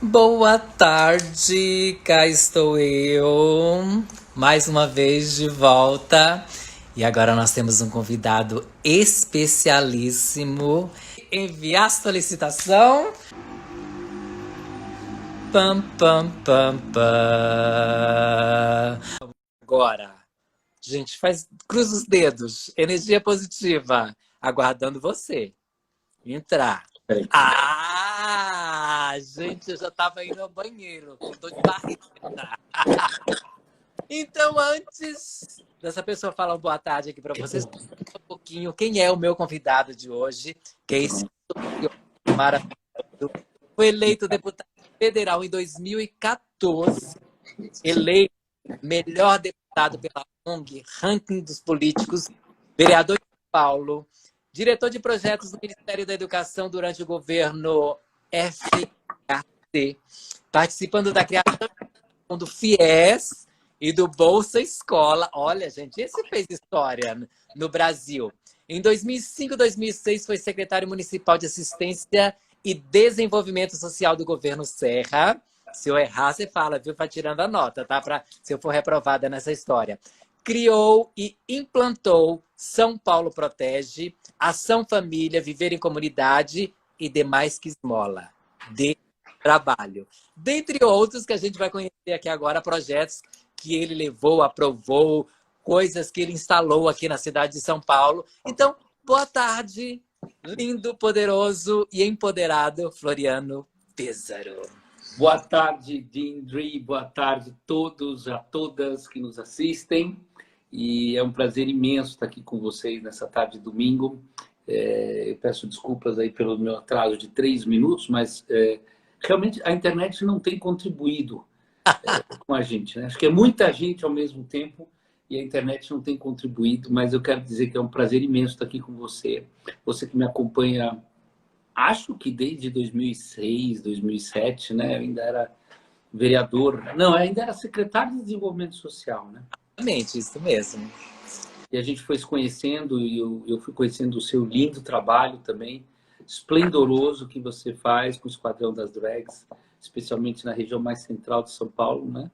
Boa tarde, cá estou eu, mais uma vez de volta. E agora nós temos um convidado especialíssimo. Enviar solicitação. Pam, pam, pam, pam. Agora, gente, cruza os dedos. Energia positiva. Aguardando você entrar. Peraí. Gente, eu já tava indo ao banheiro, com dor de barriga. Então, antes dessa pessoa falar uma boa tarde aqui para vocês, um pouquinho quem é o meu convidado de hoje, que é esse maravilhoso. Foi eleito deputado federal em 2014, eleito melhor deputado pela ONG Ranking dos Políticos, vereador de São Paulo, diretor de projetos do Ministério da Educação durante o governo FHC, participando da criação do FIES e do Bolsa Escola. Olha, gente, esse fez história no Brasil. Em 2005 e 2006 foi secretário municipal de Assistência e Desenvolvimento Social do governo Serra. Se eu errar, você fala, viu? Vai tirando a nota, tá? Se eu for reprovada nessa história. Criou e implantou São Paulo Protege, Ação Família, Viver em Comunidade e Demais que Esmola. De trabalho. Dentre outros que a gente vai conhecer aqui agora, projetos que ele levou, aprovou, coisas que ele instalou aqui na cidade de São Paulo. Então, boa tarde, lindo, poderoso e empoderado Floriano Pêssaro. Boa tarde, Dindri. Boa tarde a todos, a todas que nos assistem. E é um prazer imenso estar aqui com vocês nessa tarde de domingo. Eu peço desculpas aí pelo meu atraso de 3 minutos, mas realmente a internet não tem contribuído com a gente, né? Acho que é muita gente ao mesmo tempo e a internet não tem contribuído, mas eu quero dizer que é um prazer imenso estar aqui com você. Você que me acompanha, acho que desde 2006, 2007, né? Eu ainda era vereador, não, ainda era secretário de Desenvolvimento Social, né? Exatamente, isso mesmo. E a gente foi se conhecendo e eu fui conhecendo o seu lindo trabalho também, esplendoroso que você faz com o Esquadrão das Drags, especialmente na região mais central de São Paulo, né?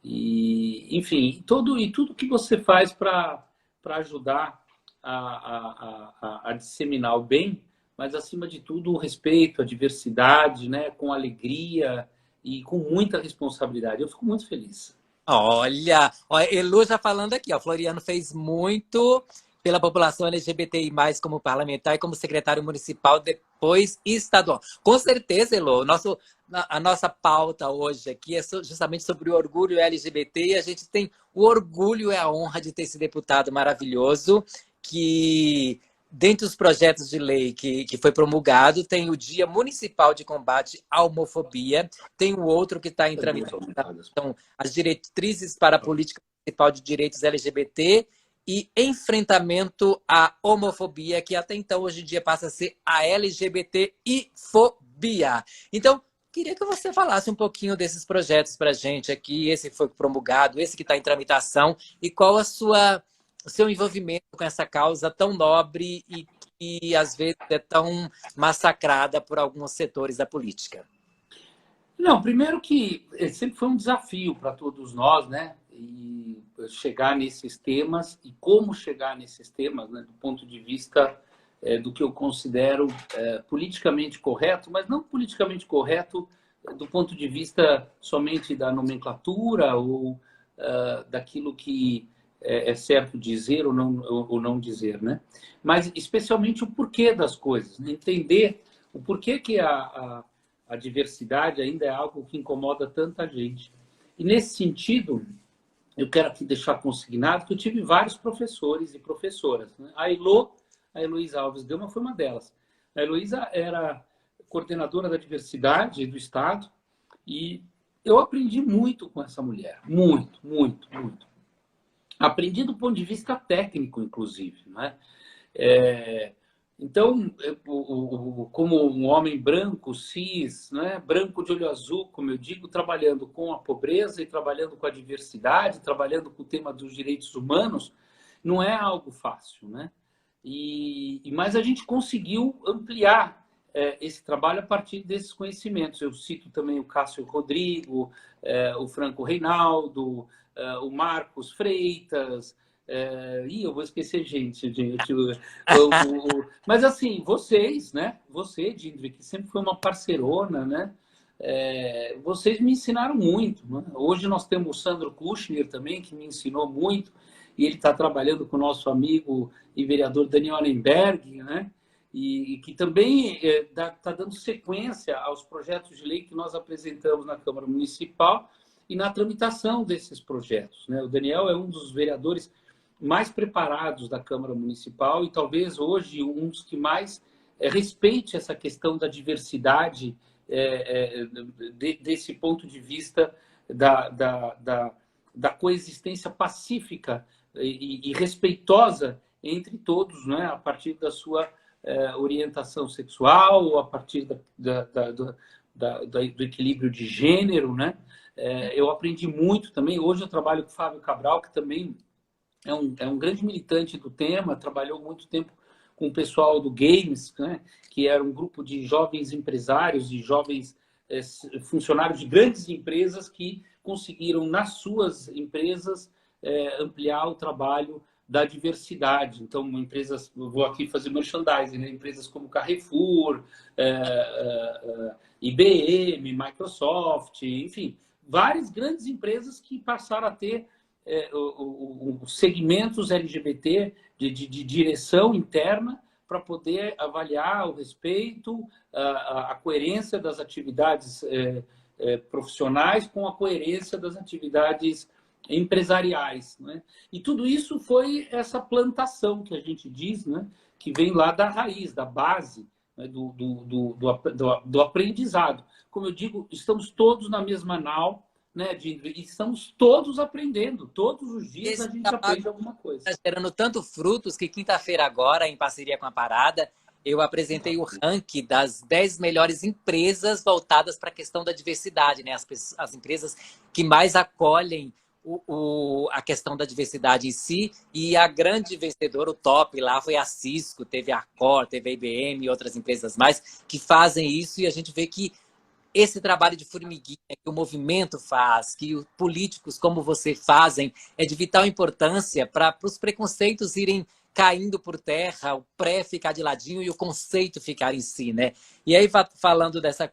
E, enfim, tudo que você faz para ajudar a disseminar o bem, mas, acima de tudo, o respeito, a diversidade, né? Com alegria e com muita responsabilidade. Eu fico muito feliz. Olha, Elu já falando aqui, ó, Floriano fez muito pela população LGBTI+, como parlamentar e como secretário municipal, depois estadual. Com certeza, Elu, a nossa pauta hoje aqui é justamente sobre o orgulho LGBT e a gente tem o orgulho e a honra de ter esse deputado maravilhoso que, dentre os projetos de lei que foi promulgado, tem o Dia Municipal de Combate à Homofobia, tem o outro que está em tramitação, as diretrizes para a política municipal de direitos LGBT e enfrentamento à homofobia, que até então, hoje em dia, passa a ser a LGBTI-fobia. Então, queria que você falasse um pouquinho desses projetos para a gente aqui, esse que foi promulgado, esse que está em tramitação, e qual o seu envolvimento com essa causa tão nobre e que, às vezes, é tão massacrada por alguns setores da política. Não, primeiro que sempre foi um desafio para todos nós, né? E chegar nesses temas e como chegar nesses temas, né? Do ponto de vista do que eu considero politicamente correto, mas não politicamente correto do ponto de vista somente da nomenclatura ou daquilo que é certo dizer ou não dizer, né? Mas especialmente o porquê das coisas, né? Entender o porquê que a diversidade ainda é algo que incomoda tanta gente. E, nesse sentido, eu quero aqui deixar consignado que eu tive vários professores e professoras, né? A Heloísa Alves Gama foi uma delas. A Heloísa era coordenadora da diversidade do Estado e eu aprendi muito com essa mulher. Muito, muito, muito. Aprendi do ponto de vista técnico, inclusive, né? Então, como um homem branco, cis, né? Branco de olho azul, como eu digo, trabalhando com a pobreza e trabalhando com a diversidade, trabalhando com o tema dos direitos humanos, não é algo fácil, né? Mas a gente conseguiu ampliar esse trabalho a partir desses conhecimentos. Eu cito também o Cássio Rodrigo, o Franco Reinaldo, o Marcos Freitas, eu vou esquecer gente. Mas assim, vocês, né? Você, Dindri, que sempre foi uma parceirona, né? Vocês me ensinaram muito. Né? Hoje nós temos o Sandro Kushner também, que me ensinou muito, e ele está trabalhando com o nosso amigo e vereador Daniel Arenberg, né? E que também está dando sequência aos projetos de lei que nós apresentamos na Câmara Municipal e na tramitação desses projetos. Né? O Daniel é um dos vereadores mais preparados da Câmara Municipal e talvez hoje um dos que mais respeite essa questão da diversidade desse ponto de vista da coexistência pacífica e respeitosa entre todos, né? A partir da sua orientação sexual ou a partir do equilíbrio de gênero, né? Eu aprendi muito também. Hoje eu trabalho com o Fábio Cabral, que também é um grande militante do tema, trabalhou muito tempo com o pessoal do Games, né? Que era um grupo de jovens empresários e jovens funcionários de grandes empresas que conseguiram, nas suas empresas, ampliar o trabalho da diversidade. Então, empresas, vou aqui fazer merchandising, né? Empresas como Carrefour, IBM, Microsoft, enfim, várias grandes empresas que passaram a ter os segmentos LGBT de direção interna para poder avaliar o respeito, a coerência das atividades profissionais com a coerência das atividades empresariais, né? E tudo isso foi essa plantação que a gente diz, né? Que vem lá da raiz, da base, né? do aprendizado. Como eu digo, estamos todos na mesma nau, né, Dindri? E estamos todos aprendendo. Todos os dias a gente aprende alguma coisa. Está gerando tanto frutos que quinta-feira agora, em parceria com a Parada, eu apresentei o ranking das 10 melhores empresas voltadas para a questão da diversidade, né? As empresas que mais acolhem a questão da diversidade em si, e a grande vencedora, o top lá, foi a Cisco, teve a Accor, teve a IBM e outras empresas mais que fazem isso, e a gente vê que esse trabalho de formiguinha que o movimento faz, que os políticos como você fazem, é de vital importância para os preconceitos irem caindo por terra, o pré ficar de ladinho e o conceito ficar em si, né? E aí, falando dessa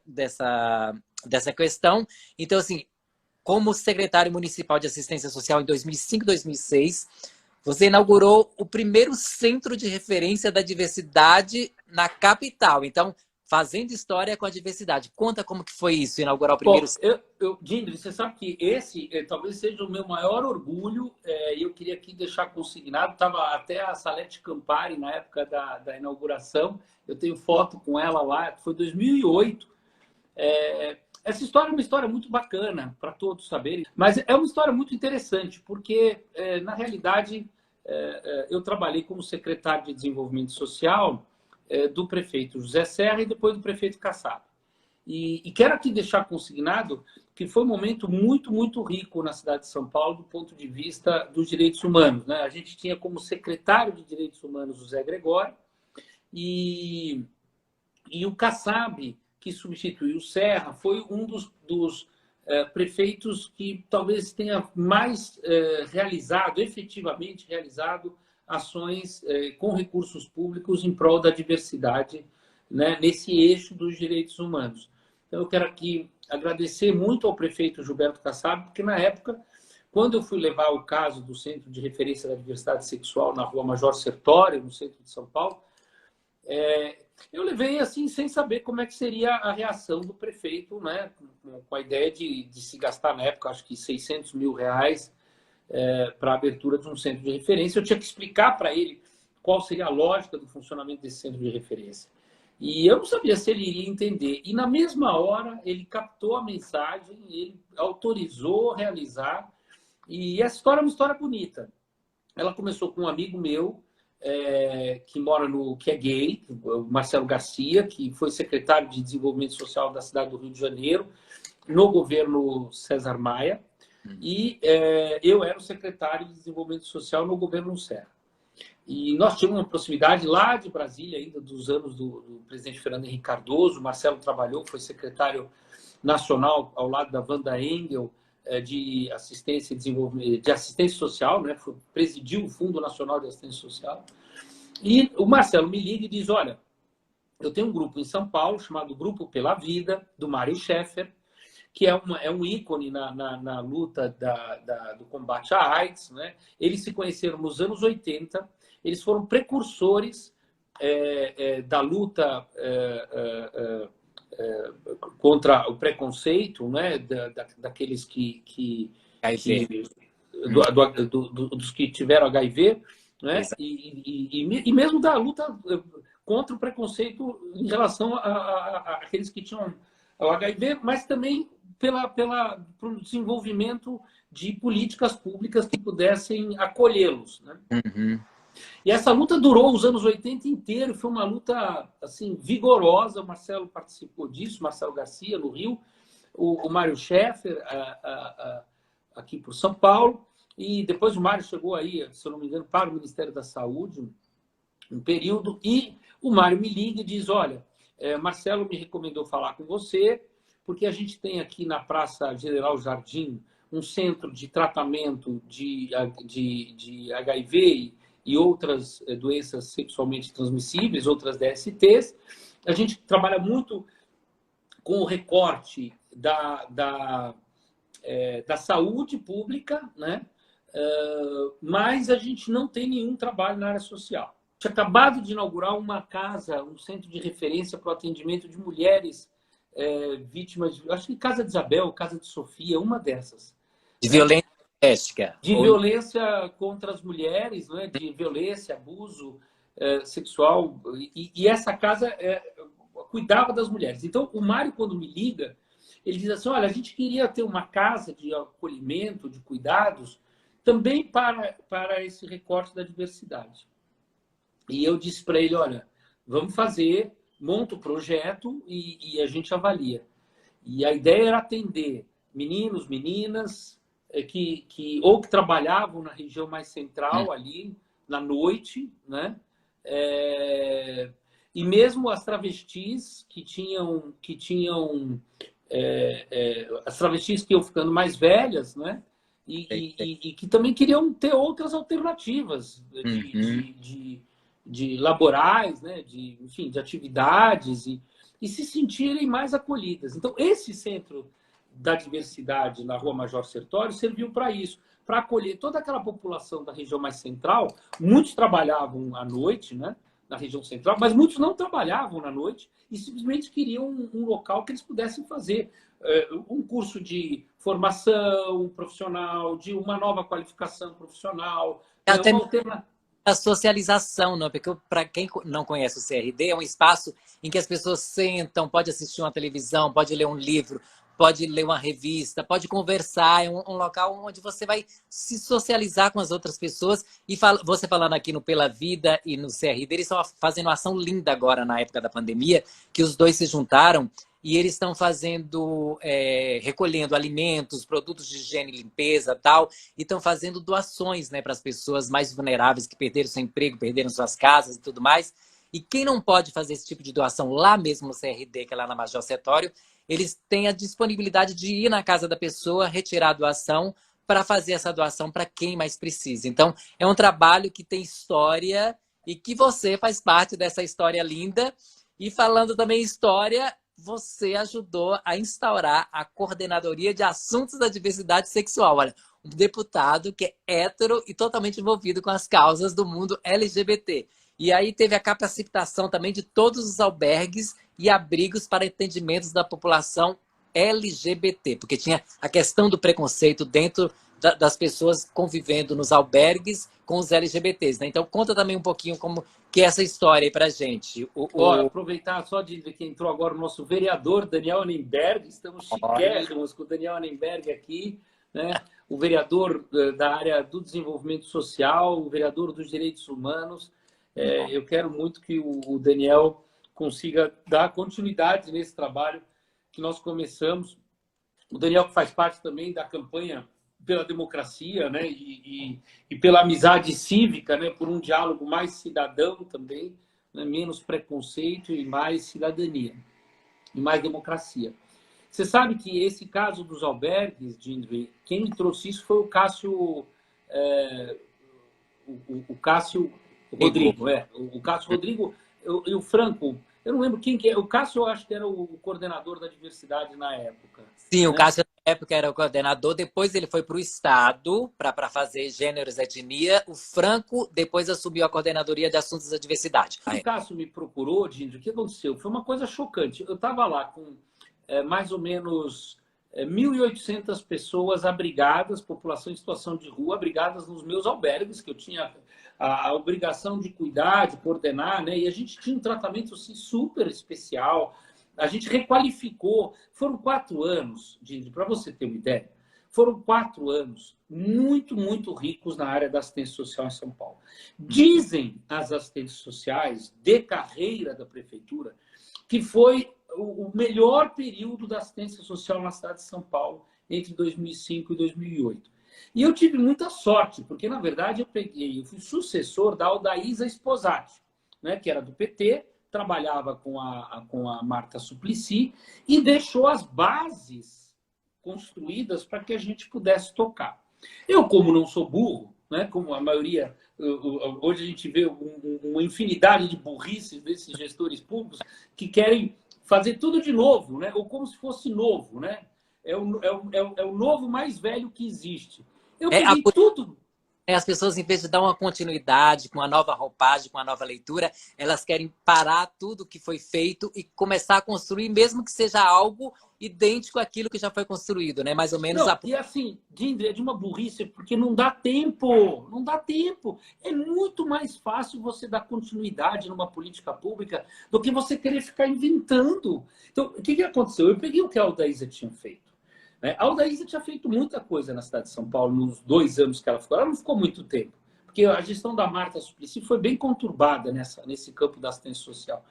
questão, então, assim, como secretário municipal de assistência social em 2005 e 2006, você inaugurou o primeiro centro de referência da diversidade na capital. Então, fazendo história com a diversidade. Conta como que foi isso, inaugurar o primeiro centro. Dindri, você sabe que esse talvez seja o meu maior orgulho, e eu queria aqui deixar consignado, estava até a Salete Campari na época da inauguração, eu tenho foto com ela lá, foi 2008. Essa história é uma história muito bacana para todos saberem, mas é uma história muito interessante, porque, na realidade, eu trabalhei como secretário de Desenvolvimento Social do prefeito José Serra e depois do prefeito Kassab. E quero aqui deixar consignado que foi um momento muito, muito rico na cidade de São Paulo do ponto de vista dos direitos humanos, né? A gente tinha como secretário de Direitos Humanos o Zé Gregório e o Kassab, que substituiu o Serra, foi um dos prefeitos que talvez tenha mais efetivamente realizado ações com recursos públicos em prol da diversidade, né, nesse eixo dos direitos humanos. Então, eu quero aqui agradecer muito ao prefeito Gilberto Kassab, porque na época, quando eu fui levar o caso do Centro de Referência da Diversidade Sexual na Rua Major Sertório, no centro de São Paulo, eu levei assim sem saber como é que seria a reação do prefeito, né, com a ideia de se gastar na época, acho que R$600 mil para a abertura de um centro de referência. Eu tinha que explicar para ele qual seria a lógica do funcionamento desse centro de referência. E eu não sabia se ele iria entender. E na mesma hora ele captou a mensagem, ele autorizou realizar. E essa história é uma história bonita. Ela começou com um amigo meu, que é gay, o Marcelo Garcia, que foi secretário de Desenvolvimento Social da cidade do Rio de Janeiro, no governo César Maia. E eu era o secretário de Desenvolvimento Social no governo Serra. E nós tínhamos uma proximidade lá de Brasília, ainda dos anos do presidente Fernando Henrique Cardoso. O Marcelo trabalhou, foi secretário nacional ao lado da Wanda Engel, de assistência e desenvolvimento, de assistência social, né? Presidiu o Fundo Nacional de Assistência Social. E o Marcelo me liga e diz: olha, eu tenho um grupo em São Paulo chamado Grupo Pela Vida, do Mário Schaeffer, que é um ícone na luta do combate à AIDS, né? Eles se conheceram nos anos 80, eles foram precursores da luta contra o preconceito, né? Daqueles dos que tiveram HIV, né? E mesmo da luta contra o preconceito em relação àqueles que tinham o HIV, mas também pelo desenvolvimento de políticas públicas que pudessem acolhê-los, né? Uhum. E essa luta durou os anos 80 inteiro, foi uma luta assim vigorosa. O Marcelo participou disso, Marcelo Garcia, no Rio, o Mário Schaeffer, aqui por São Paulo, e depois o Mário chegou aí, se eu não me engano, para o Ministério da Saúde, um período, e o Mário me liga e diz: olha, Marcelo me recomendou falar com você, porque a gente tem aqui na Praça General Jardim um centro de tratamento de HIV e outras doenças sexualmente transmissíveis, outras DSTs. A gente trabalha muito com o recorte da saúde pública, né? Mas a gente não tem nenhum trabalho na área social. Tinha acabado de inaugurar uma casa, um centro de referência para o atendimento de mulheres vítimas, acho que Casa de Isabel, Casa de Sofia, uma dessas. De violência doméstica. De violência contra as mulheres, né? De violência, abuso sexual. E essa casa cuidava das mulheres. Então, o Mário, quando me liga, ele diz assim: olha, a gente queria ter uma casa de acolhimento, de cuidados, também para esse recorte da diversidade. E eu disse para ele: olha, vamos fazer, monta o projeto e a gente avalia. E a ideia era atender meninos, meninas, que trabalhavam na região mais central, ali, na noite, né? E mesmo as travestis que tinham as travestis que iam ficando mais velhas, né? E que também queriam ter outras alternativas de laborais, né? Enfim, de atividades e se sentirem mais acolhidas. Então, esse centro da diversidade na Rua Major Sertório serviu para isso, para acolher toda aquela população da região mais central. Muitos trabalhavam à noite, né? Na região central, mas muitos não trabalhavam na noite e simplesmente queriam um local que eles pudessem fazer um curso de formação profissional, de uma nova qualificação profissional, Até uma alternativa. A socialização, não, porque para quem não conhece o CRD, é um espaço em que as pessoas sentam, pode assistir uma televisão, pode ler um livro, pode ler uma revista, pode conversar, é um local onde você vai se socializar com as outras pessoas. E você falando aqui no Pela Vida e no CRD, eles estão fazendo uma ação linda agora na época da pandemia, que os dois se juntaram e eles estão fazendo, recolhendo alimentos, produtos de higiene e limpeza tal, e estão fazendo doações, né, para as pessoas mais vulneráveis que perderam seu emprego, perderam suas casas e tudo mais. E quem não pode fazer esse tipo de doação lá mesmo no CRD, que é lá na Major Sertório, eles têm a disponibilidade de ir na casa da pessoa, retirar a doação, para fazer essa doação para quem mais precisa. Então, é um trabalho que tem história e que você faz parte dessa história linda. E falando também história, você ajudou a instaurar a Coordenadoria de Assuntos da Diversidade Sexual. Olha, um deputado que é hétero e totalmente envolvido com as causas do mundo LGBT. E aí teve a capacitação também de todos os albergues e abrigos para atendimentos da população LGBT, porque tinha a questão do preconceito dentro das pessoas convivendo nos albergues com os LGBTs, né? Então conta também um pouquinho como que é essa história aí pra gente. Aproveitar só de ver que entrou agora o nosso vereador Daniel Annemberg, estamos chiquérrimos com o Daniel Annemberg aqui, né? O vereador da área do desenvolvimento social, o vereador dos direitos humanos. Eu quero muito que o Daniel consiga dar continuidade nesse trabalho que nós começamos. O Daniel que faz parte também da campanha pela democracia, né? E pela amizade cívica, né? Por um diálogo mais cidadão também, né? Menos preconceito e mais cidadania, e mais democracia. Você sabe que esse caso dos albergues, Dindri, quem me trouxe isso foi o Cássio, o Cássio Rodrigo, o Cássio Rodrigo e o Franco. Eu não lembro quem que é. O Cássio, eu acho que era o coordenador da diversidade na época. Sim, o Né? Cássio na época era o coordenador, depois ele foi para o Estado para fazer gêneros e etnia. O Franco depois assumiu a coordenadoria de assuntos da diversidade. Quando o Cássio me procurou, Dindri, o que aconteceu? Foi uma coisa chocante. Eu estava lá com mais ou menos 1.800 pessoas abrigadas, população em situação de rua, abrigadas nos meus albergues, que eu tinha a obrigação de cuidar, de coordenar, né? E a gente tinha um tratamento assim, super especial. A gente requalificou. Foram 4 anos, para você ter uma ideia, foram 4 anos muito, muito ricos na área da assistência social em São Paulo. Dizem as assistentes sociais de carreira da prefeitura que foi o melhor período da assistência social na cidade de São Paulo entre 2005 e 2008. E eu tive muita sorte, porque, na verdade, eu fui sucessor da Aldaísa Sposati, né, que era do PT, trabalhava com a Marta Suplicy e deixou as bases construídas para que a gente pudesse tocar. Eu, como não sou burro, né, como a maioria... Hoje a gente vê uma infinidade de burrices desses gestores públicos que querem fazer tudo de novo, né? Ou como se fosse novo, né? É o novo mais velho que existe. Eu peguei tudo. As pessoas, em vez de dar uma continuidade, com uma nova roupagem, com uma nova leitura, elas querem parar tudo que foi feito e começar a construir, mesmo que seja algo idêntico àquilo que já foi construído, né? Mais ou menos. Não, e assim, Dindri, é de uma burrice, porque não dá tempo. Não dá tempo. É muito mais fácil você dar continuidade numa política pública do que você querer ficar inventando. Então, o que aconteceu? Eu peguei o que a Aldaísa tinha feito. A Aldaísa tinha feito muita coisa na cidade de São Paulo nos 2 anos que ela ficou. Ela não ficou muito tempo, porque a gestão da Marta Suplicy foi bem conturbada nesse campo da assistência social.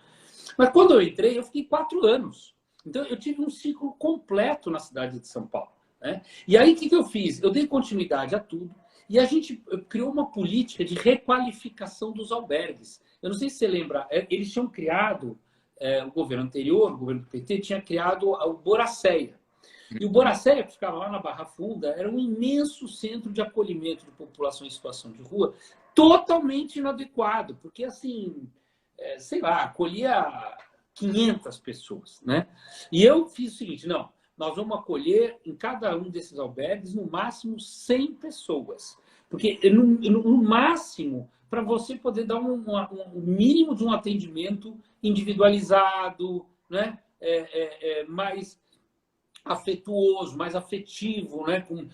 Mas quando eu entrei, eu fiquei 4 anos. Então, eu tive um ciclo completo na cidade de São Paulo. Né? E aí, o que eu fiz? Eu dei continuidade a tudo e a gente criou uma política de requalificação dos albergues. Eu não sei se você lembra, eles tinham criado, o governo anterior, o governo do PT, tinha criado o Boracéia. E o Boracéia, que ficava lá na Barra Funda, era um imenso centro de acolhimento de população em situação de rua, totalmente inadequado, porque, assim, sei lá, acolhia 500 pessoas, né? E eu fiz o seguinte, não, nós vamos acolher em cada um desses albergues, no máximo, 100 pessoas. Porque, no máximo, para você poder dar um mínimo de um atendimento individualizado, né? Mais afetuoso, mais afetivo, né? com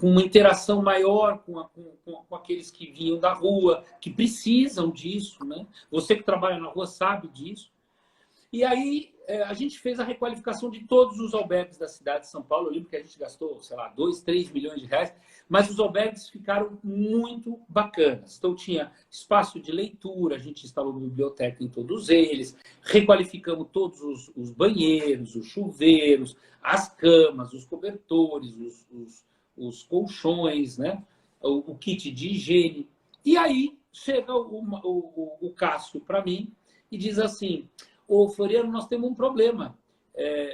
uma interação maior com aqueles que vinham da rua, que precisam disso. Né? Você que trabalha na rua sabe disso. E aí a gente fez a requalificação de todos os albergues da cidade de São Paulo. Eu lembro que a gente gastou, sei lá, 2, 3 milhões de reais, mas os albergues ficaram muito bacanas. Então tinha espaço de leitura, a gente instalou biblioteca em todos eles, requalificamos todos os banheiros, os chuveiros, as camas, os cobertores, os colchões, né? o kit de higiene. E aí chega o Cássio para mim e diz assim: ô Floriano, nós temos um problema.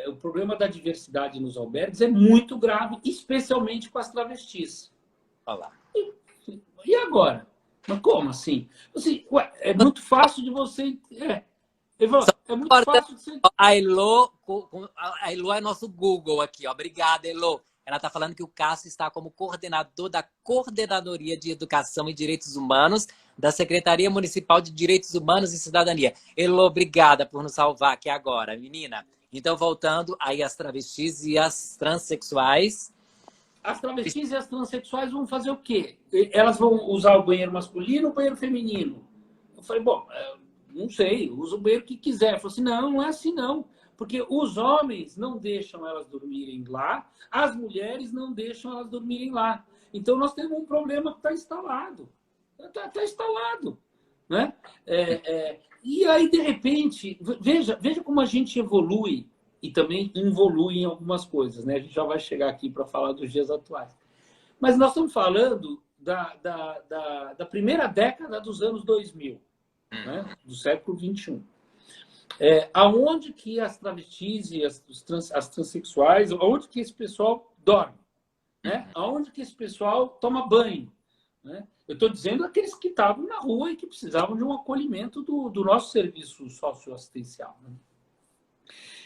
O problema da diversidade nos albergues é muito grave, especialmente com as travestis. Olha lá. E agora? Mas como assim? Assim, é muito fácil de você... é muito fácil de você... A Elo é nosso Google aqui. Ó. Obrigada, Elo. Ela está falando que o Cássio está como coordenador da Coordenadoria de Educação e Direitos Humanos da Secretaria Municipal de Direitos Humanos e Cidadania. Elo, obrigada por nos salvar aqui agora, menina. Então, voltando aí às travestis e às transexuais. As travestis e as transexuais vão fazer o quê? Elas vão usar o banheiro masculino ou o banheiro feminino? Eu falei, bom, não sei, usa o banheiro que quiser. Eu falei assim, não é assim não. Porque os homens não deixam elas dormirem lá, as mulheres não deixam elas dormirem lá. Então, nós temos um problema que está instalado. Está instalado. Né? E aí, de repente, veja como a gente evolui e também involui em algumas coisas. Né? A gente já vai chegar aqui para falar dos dias atuais. Mas nós estamos falando da primeira década dos anos 2000, né? Do século XXI. Aonde que as travestis e as transexuais, aonde que esse pessoal dorme, né? Aonde que esse pessoal toma banho, né? Eu estou dizendo aqueles que estavam na rua e que precisavam de um acolhimento do nosso serviço socioassistencial, né?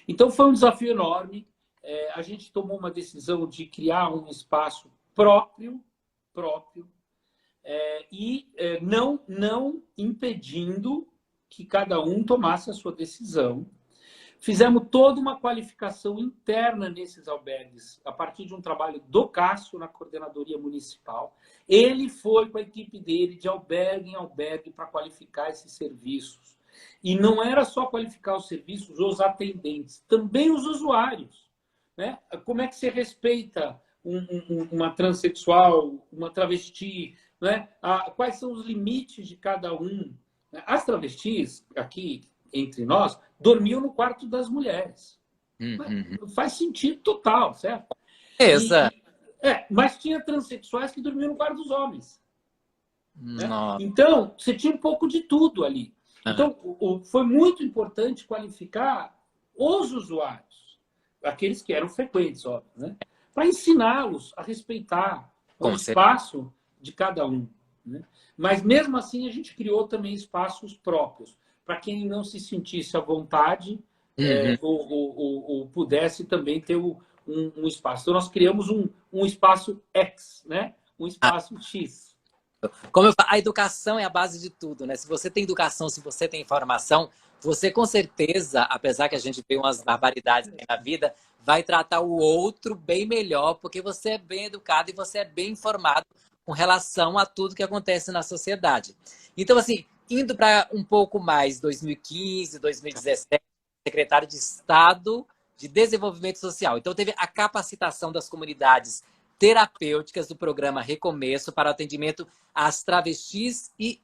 Então, foi um desafio enorme. A gente tomou uma decisão de criar um espaço próprio e não impedindo que cada um tomasse a sua decisão. Fizemos toda uma qualificação interna nesses albergues, a partir de um trabalho do Cássio na coordenadoria municipal. Ele foi com a equipe dele de albergue em albergue para qualificar esses serviços. E não era só qualificar os serviços, os atendentes, também os usuários, né? Como é que você respeita uma transexual, uma travesti, né? Quais são os limites de cada um? As travestis, aqui entre nós, dormiam no quarto das mulheres. Faz sentido total, certo? Exato. Mas tinha transexuais que dormiam no quarto dos homens. Né? Então, você tinha um pouco de tudo ali. Então, foi muito importante qualificar os usuários, aqueles que eram frequentes, óbvio, né? Para ensiná-los a respeitar o espaço de cada um, né? Mas, mesmo assim, a gente criou também espaços próprios, para quem não se sentisse à vontade ou pudesse também ter um espaço. Então, nós criamos um espaço X, né? Um espaço X. Como eu falo, a educação é a base de tudo, né? Se você tem educação, se você tem informação, você com certeza, apesar que a gente vê umas barbaridades na vida, vai tratar o outro bem melhor, porque você é bem educado e você é bem informado com relação a tudo que acontece na sociedade. Então, assim, indo para um pouco mais, 2015, 2017, secretário de Estado de Desenvolvimento Social. Então, teve a capacitação das comunidades terapêuticas do programa Recomeço para atendimento às travestis e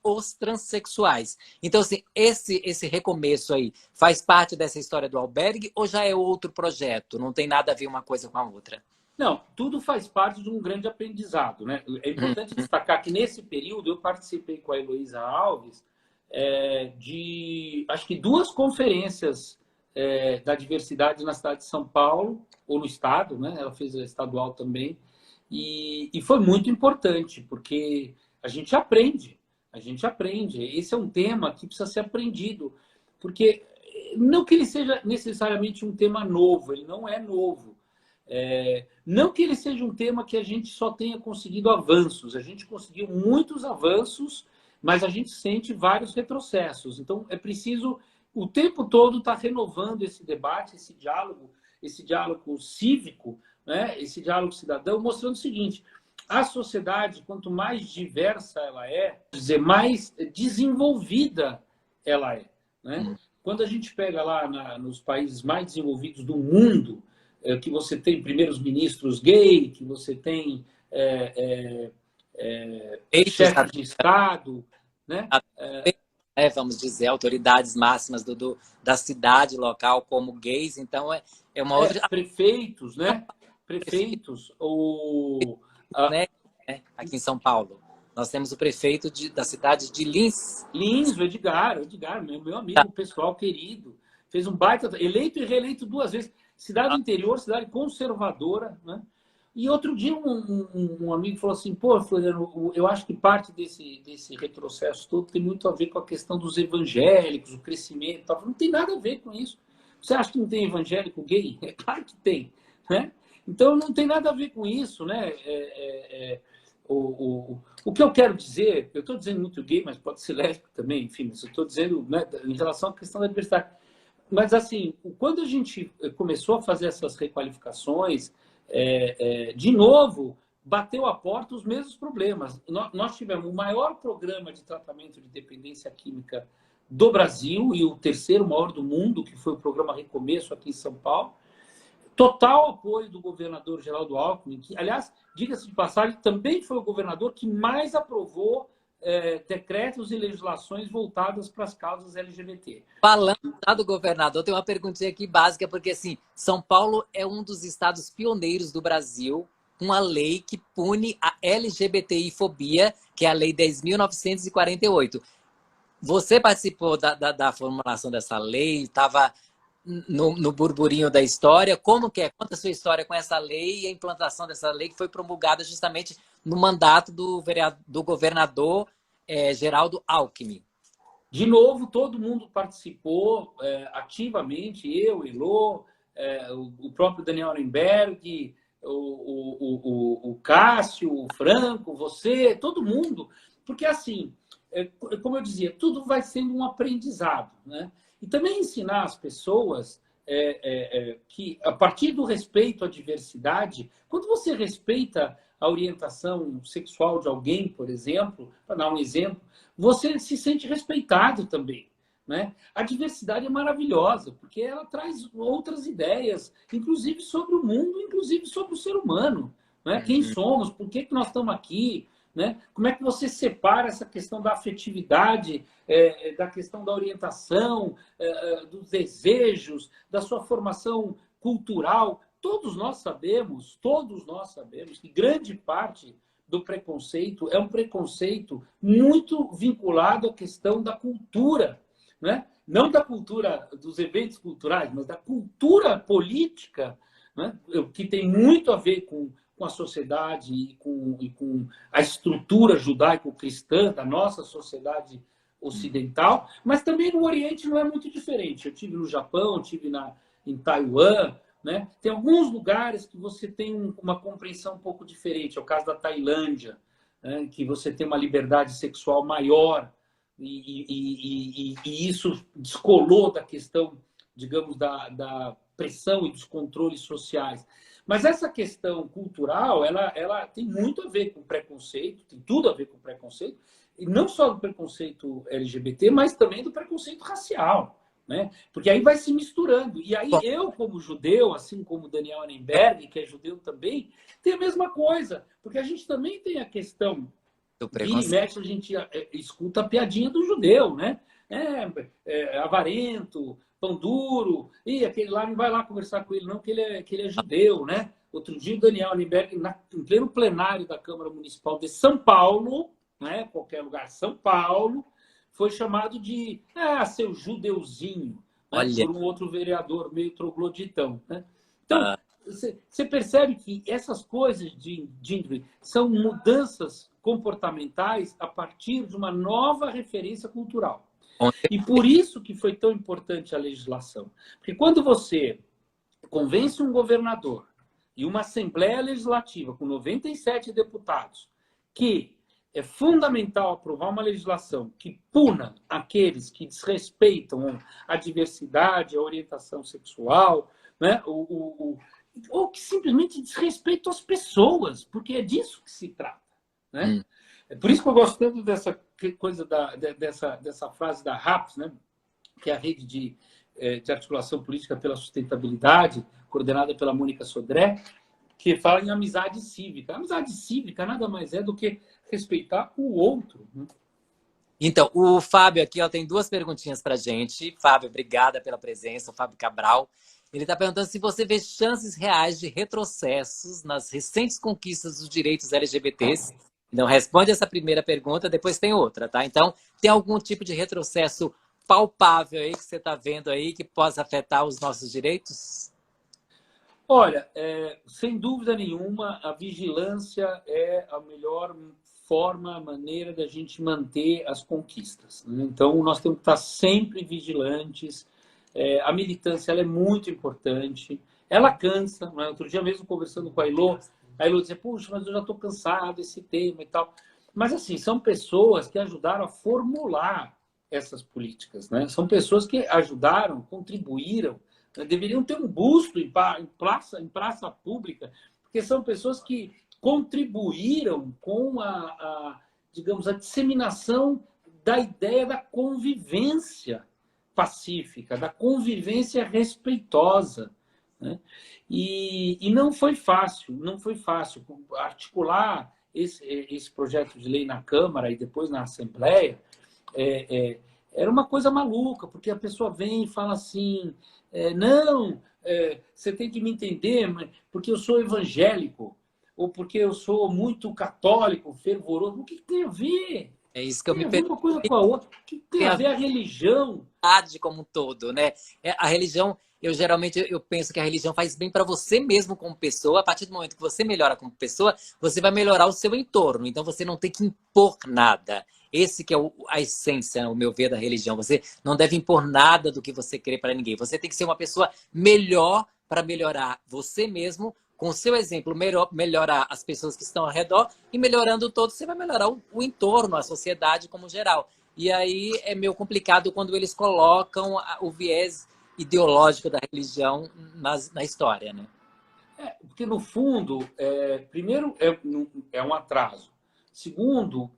os transexuais. Então, assim, esse recomeço aí faz parte dessa história do albergue ou já é outro projeto? Não tem nada a ver uma coisa com a outra? Não, tudo faz parte de um grande aprendizado, né? É importante destacar que nesse período eu participei com a Heloísa Alves de, acho que 2 conferências da diversidade na cidade de São Paulo, ou no estado, né? Ela fez a estadual também, e foi muito importante, porque a gente aprende. Esse é um tema que precisa ser aprendido, porque não que ele seja necessariamente um tema novo, ele não é novo. Não que ele seja um tema que a gente só tenha conseguido avanços. A gente conseguiu muitos avanços, mas a gente sente vários retrocessos. Então, é preciso, o tempo todo, estar renovando esse debate, esse diálogo cívico, né? Esse diálogo cidadão, mostrando o seguinte: a sociedade, quanto mais diversa ela é, mais desenvolvida ela é, né? Quando a gente pega lá nos países mais desenvolvidos do mundo, que você tem primeiros ministros gay, que você tem chefes de Estado, né? Vamos dizer, autoridades máximas da cidade local como gays. Então, é uma outra... Prefeitos, né? Prefeitos. Né? Aqui em São Paulo. Nós temos o prefeito da cidade de Lins. Lins, o Edgar, meu amigo pessoal querido. Fez um baita... Eleito e reeleito 2 vezes. Cidade interior, cidade conservadora, né? E outro dia um amigo falou assim: pô, Floriano, eu acho que parte desse retrocesso todo tem muito a ver com a questão dos evangélicos, o crescimento. Tal. Não tem nada a ver com isso. Você acha que não tem evangélico gay? É claro que tem, né? Então não tem nada a ver com isso, né? O que eu quero dizer, eu estou dizendo muito gay, mas pode ser lésbico também, enfim, mas eu estou dizendo, né, em relação à questão da diversidade. Mas, assim, quando a gente começou a fazer essas requalificações, de novo, bateu à porta os mesmos problemas. Nós tivemos o maior programa de tratamento de dependência química do Brasil e o 3º maior do mundo, que foi o programa Recomeço aqui em São Paulo. Total apoio do governador Geraldo Alckmin, que, aliás, diga-se de passagem, também foi o governador que mais aprovou decretos e legislações voltadas para as causas LGBT. Falando do governador, tem uma perguntinha aqui básica, porque assim, São Paulo é um dos estados pioneiros do Brasil uma lei que pune a LGBTI-fobia, que é a Lei 10.948. Você participou da formulação dessa lei? Estava no burburinho da história? Como que é? Conta a sua história com essa lei e a implantação dessa lei que foi promulgada justamente no mandato do governador Geraldo Alckmin. De novo, todo mundo participou ativamente, eu, Elô, o próprio Daniel Arenberg, o Cássio, o Franco, você, todo mundo. Porque, assim, como eu dizia, tudo vai sendo um aprendizado, né? E também ensinar as pessoas que, a partir do respeito à diversidade, quando você respeita a orientação sexual de alguém, por exemplo, para dar um exemplo, você se sente respeitado também, né? A diversidade é maravilhosa, porque ela traz outras ideias, inclusive sobre o mundo, inclusive sobre o ser humano, né? Quem somos, por que nós estamos aqui, né? Como é que você separa essa questão da afetividade, da questão da orientação, dos desejos, da sua formação cultural? Todos nós sabemos que grande parte do preconceito é um preconceito muito vinculado à questão da cultura, né? Não da cultura dos eventos culturais, mas da cultura política, né? Que tem muito a ver com a sociedade e com a estrutura judaico-cristã da nossa sociedade ocidental, mas também no Oriente não é muito diferente. Eu tive no Japão, tive em Taiwan, né? Tem alguns lugares que você tem uma compreensão um pouco diferente. É o caso da Tailândia, né? Que você tem uma liberdade sexual maior e isso descolou da questão, digamos, da pressão e dos controles sociais. Mas essa questão cultural, ela tem muito a ver com preconceito, tem tudo a ver com preconceito, e não só do preconceito LGBT, mas também do preconceito racial, né? Porque aí vai se misturando. E aí eu, como judeu, assim como Daniel Arenberg, que é judeu também, tem a mesma coisa. Porque a gente também tem a questão... Vira e mexe, a gente escuta a piadinha do judeu, né? Avarento, pão duro, e aquele lá não vai lá conversar com ele, não, que ele é judeu, né? Outro dia o Daniel Arenberg, em pleno plenário da Câmara Municipal de São Paulo, né? Qualquer lugar, São Paulo, foi chamado de seu judeuzinho, né? Por um outro vereador meio trogloditão, né? Então, você percebe que essas coisas de são mudanças comportamentais a partir de uma nova referência cultural. E por isso que foi tão importante a legislação. Porque quando você convence um governador e uma Assembleia Legislativa com 97 deputados que é fundamental aprovar uma legislação que puna aqueles que desrespeitam a diversidade, a orientação sexual, né? Ou que simplesmente desrespeitam as pessoas, porque é disso que se trata, né? É por isso que eu gosto tanto dessa coisa dessa frase da RAPS, né? Que é a Rede de Articulação Política pela Sustentabilidade, coordenada pela Mônica Sodré, que fala em amizade cívica. A amizade cívica nada mais é do que respeitar o outro, né? Então, o Fábio aqui tem duas perguntinhas para a gente. Fábio, obrigada pela presença. O Fábio Cabral. Ele está perguntando se você vê chances reais de retrocessos nas recentes conquistas dos direitos LGBTs. Então, responde essa primeira pergunta, depois tem outra, tá? Então, tem algum tipo de retrocesso palpável aí que você está vendo aí que possa afetar os nossos direitos? Olha, sem dúvida nenhuma, a vigilância é a melhor forma, a maneira da gente manter as conquistas, né? Então, nós temos que estar sempre vigilantes. A militância ela é muito importante. Ela cansa, né? Outro dia mesmo, conversando com a Elô dizia, puxa, mas eu já estou cansado desse tema e tal. Mas, assim, são pessoas que ajudaram a formular essas políticas, né? São pessoas que ajudaram, contribuíram, né? Deveriam ter um busto em praça pública, porque são pessoas que contribuíram com digamos, a disseminação da ideia da convivência pacífica, da convivência respeitosa, né? E não foi fácil articular esse projeto de lei na Câmara e depois na Assembleia. Era uma coisa maluca, porque a pessoa vem e fala assim, não, você tem que me entender, porque eu sou evangélico, ou porque eu sou muito católico, fervoroso. O que tem a ver? É isso que eu Tem me a ver pergunto. uma coisa com a outra. O que tem Tem a a ver a religião? verdade como um todo, né? A religião, eu geralmente eu penso que a religião faz bem para você mesmo como pessoa. A partir do momento que você melhora como pessoa, você vai melhorar o seu entorno. Então você não tem que impor nada. Esse que é a essência, o meu ver, da religião. Você não deve impor nada do que você crê para ninguém. Você tem que ser uma pessoa melhor para melhorar você mesmo. Com o seu exemplo, melhorar as pessoas que estão ao redor e melhorando todo, você vai melhorar o entorno, a sociedade como geral. E aí é meio complicado quando eles colocam o viés ideológico da religião na história, né? Porque, no fundo, primeiro, é um atraso. Segundo,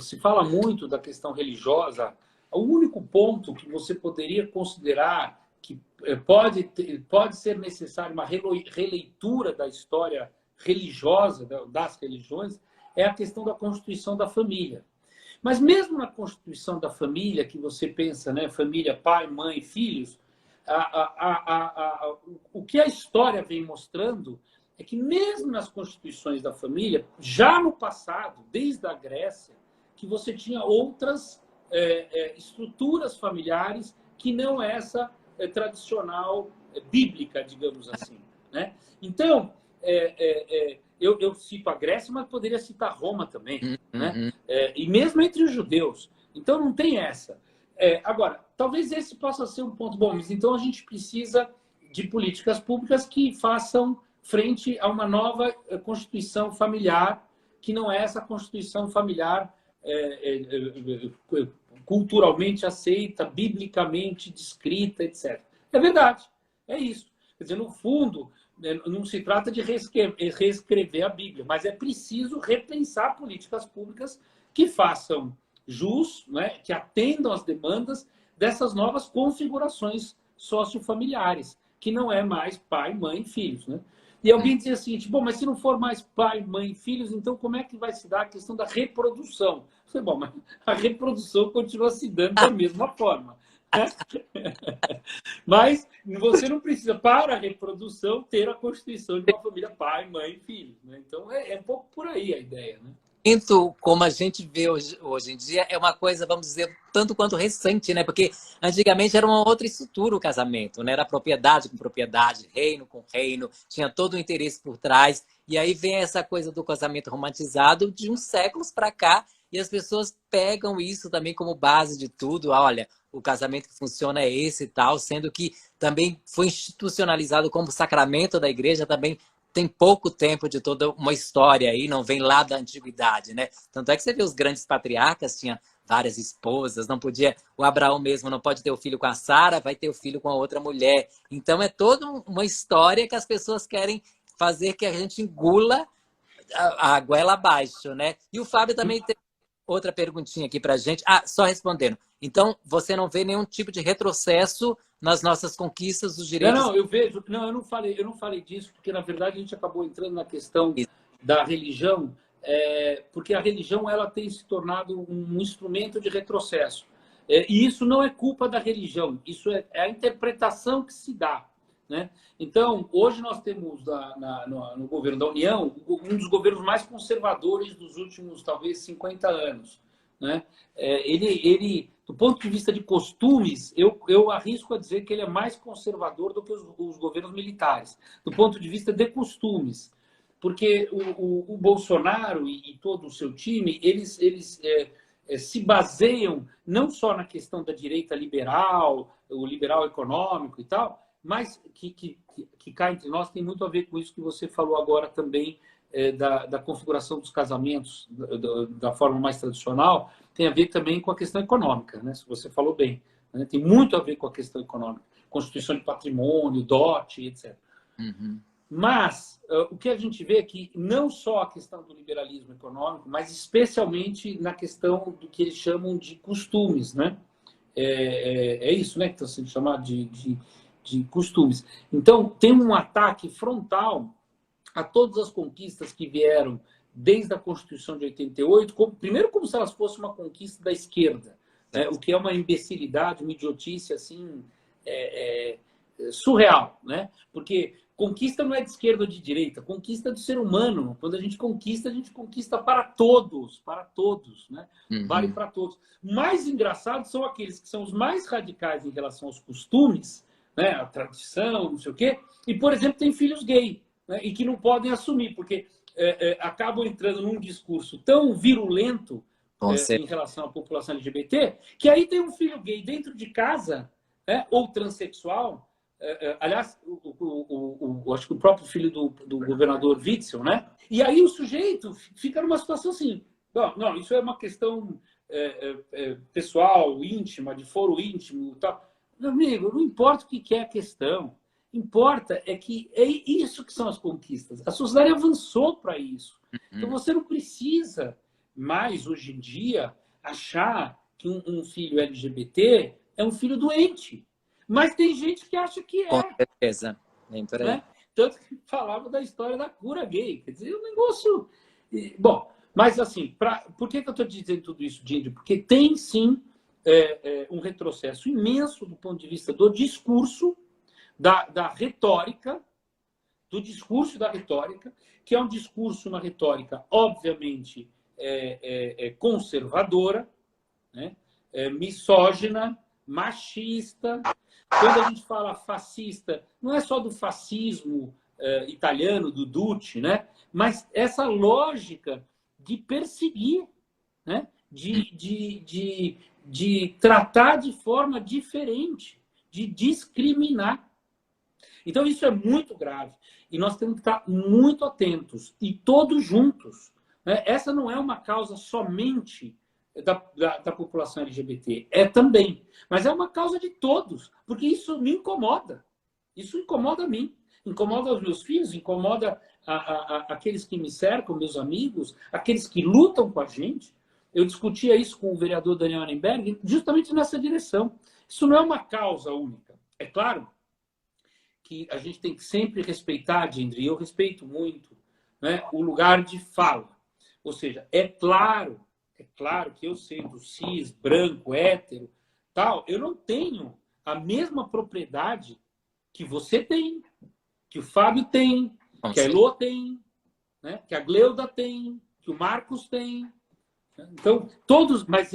se fala muito da questão religiosa. O único ponto que você poderia considerar que pode ser necessário uma releitura da história religiosa, das religiões, é a questão da constituição da família. Mas mesmo na constituição da família, que você pensa, né, família, pai, mãe, filhos, o que a história vem mostrando é que mesmo nas constituições da família, já no passado, desde a Grécia, que você tinha outras estruturas familiares que não essa tradicional bíblica, digamos assim, né? Então, eu cito a Grécia, mas poderia citar Roma também, né? Uhum. E mesmo entre os judeus. Então, não tem essa. Agora, talvez esse possa ser um ponto bom, mas então a gente precisa de políticas públicas que façam frente a uma nova constituição familiar, que não é essa constituição familiar culturalmente aceita, biblicamente descrita, etc. É verdade, é isso. Quer dizer, no fundo, não se trata de reescrever a Bíblia, mas é preciso repensar políticas públicas que façam jus, né, que atendam às demandas dessas novas configurações sociofamiliares, que não é mais pai, mãe e filhos. Né? E alguém dizia assim, bom, mas se não for mais pai, mãe e filhos, então como é que vai se dar a questão da reprodução? Eu falei, bom, mas a reprodução continua se dando da mesma forma. Né? Mas você não precisa, para a reprodução, ter a constituição de uma família pai, mãe e filhos. Né? Então, é um pouco por aí a ideia. Né? Como a gente vê hoje em dia, é uma coisa, vamos dizer, tanto quanto recente, né? Porque antigamente era uma outra estrutura o casamento, né? Era propriedade com propriedade, reino com reino, tinha todo o interesse por trás. E aí vem essa coisa do casamento romantizado de uns séculos para cá, e as pessoas pegam isso também como base de tudo. Olha, o casamento que funciona é esse e tal, sendo que também foi institucionalizado como sacramento da igreja, também tem pouco tempo de toda uma história aí, não vem lá da antiguidade, né? Tanto é que você vê os grandes patriarcas, tinha várias esposas, não podia, o Abraão mesmo não pode ter o filho com a Sara, vai ter o filho com a outra mulher. Então é toda uma história que as pessoas querem fazer que a gente engula a goela abaixo, né? E o Fábio também tem outra perguntinha aqui pra gente. Ah, só respondendo. Então, você não vê nenhum tipo de retrocesso nas nossas conquistas dos direitos? Não, eu vejo. Não, eu não falei disso, porque na verdade a gente acabou entrando na questão da religião, porque a religião ela tem se tornado um instrumento de retrocesso. E isso não é culpa da religião, isso é a interpretação que se dá. Né? Então, hoje nós temos no governo da União um dos governos mais conservadores dos últimos, talvez, 50 anos. Né? Ele, do ponto de vista de costumes, eu arrisco a dizer que ele é mais conservador do que os governos militares, do ponto de vista de costumes. Porque o Bolsonaro e todo o seu time, eles se baseiam não só na questão da direita liberal, o liberal econômico e tal, mas que cá entre nós tem muito a ver com isso que você falou agora também, da configuração dos casamentos da forma mais tradicional, tem a ver também com a questão econômica, né? Se você falou bem. Né? Tem muito a ver com a questão econômica. Constituição de patrimônio, dote, etc. Uhum. Mas o que a gente vê é que não só a questão do liberalismo econômico, mas especialmente na questão do que eles chamam de costumes, né? É isso, né? Que está sendo chamado de costumes. Então, tem um ataque frontal a todas as conquistas que vieram desde a Constituição de 88, primeiro como se elas fossem uma conquista da esquerda, né? O que é uma imbecilidade, uma idiotice assim, surreal. Né? Porque conquista não é de esquerda ou de direita, conquista do ser humano. Quando a gente conquista para todos, né? Vale para todos. O mais engraçado são aqueles que são os mais radicais em relação aos costumes, né? A tradição, não sei o quê, e, por exemplo, tem filhos gay, né? E que não podem assumir, porque acabam entrando num discurso tão virulento em relação à população LGBT, que aí tem um filho gay dentro de casa, ou transexual. Aliás, acho que o próprio filho do governador Witzel, né? E aí o sujeito fica numa situação assim, não, isso é uma questão pessoal, íntima, de foro íntimo, tal. Meu amigo, não importa o que é a questão, importa é que é isso que são as conquistas. A sociedade avançou para isso. Então você não precisa mais, hoje em dia, achar que um filho LGBT é um filho doente. Mas tem gente que acha que é. Com certeza. Vem por aí. Né? Tanto que falava da história da cura gay. Quer dizer, o negócio... Bom, mas assim, por que eu estou dizendo tudo isso, Didi? Porque tem, sim, um retrocesso imenso do ponto de vista do discurso, da retórica, do discurso da retórica, que é um discurso, uma retórica, obviamente, conservadora, né? Misógina, machista. Quando a gente fala fascista, não é só do fascismo italiano, do Duce, né? Mas essa lógica de perseguir, né? de tratar de forma diferente, de discriminar. Então, isso é muito grave. E nós temos que estar muito atentos, e todos juntos. Né? Essa não é uma causa somente da população LGBT, também. Mas é uma causa de todos, porque isso me incomoda. Isso incomoda a mim, incomoda os meus filhos, incomoda aqueles que me cercam, meus amigos, aqueles que lutam com a gente. Eu discutia isso com o vereador Daniel Arenberg, justamente nessa direção. Isso não é uma causa única. É claro que a gente tem que sempre respeitar, Dindri, eu respeito muito, né, o lugar de fala. Ou seja, é claro que eu sendo cis, branco, hétero, tal, eu não tenho a mesma propriedade que você tem, que o Fábio tem, que a Elô tem, né, que a Gleuda tem, que o Marcos tem. Então, todos, mas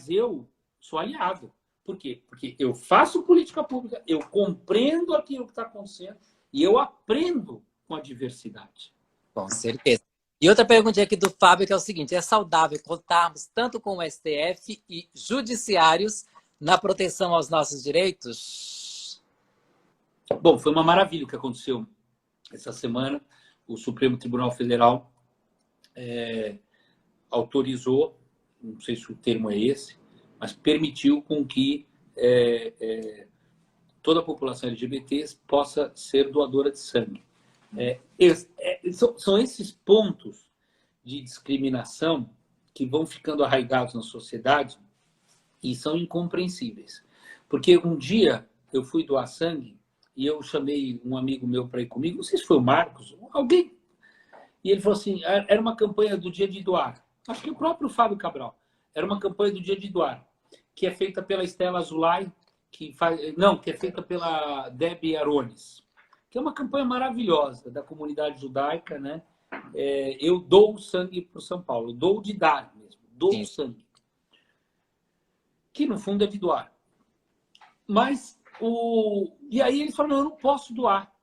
eu sou aliado. Por quê? Porque eu faço política pública, eu compreendo aquilo que está acontecendo e eu aprendo com a diversidade. Com certeza. E outra pergunta aqui do Fábio, que é o seguinte: é saudável contarmos tanto com o STF e judiciários na proteção aos nossos direitos? Bom, foi uma maravilha o que aconteceu essa semana. O Supremo Tribunal Federal autorizou, não sei se o termo é esse, mas permitiu com que toda a população LGBT possa ser doadora de sangue. São esses pontos de discriminação que vão ficando arraigados na sociedade e são incompreensíveis. Porque um dia eu fui doar sangue e eu chamei um amigo meu para ir comigo, não sei se foi o Marcos, alguém, e ele falou assim, era uma campanha do Dia de Doar, acho que o próprio Fábio Cabral, era uma campanha do Dia de Doar, que é feita pela Estela Azulay, que é feita pela Debbie Arones, que é uma campanha maravilhosa da comunidade judaica, né? Eu dou sangue para o São Paulo, dou de dar mesmo, dou sangue. Que no fundo é de doar. Mas, e aí ele falou, não, eu não posso doar.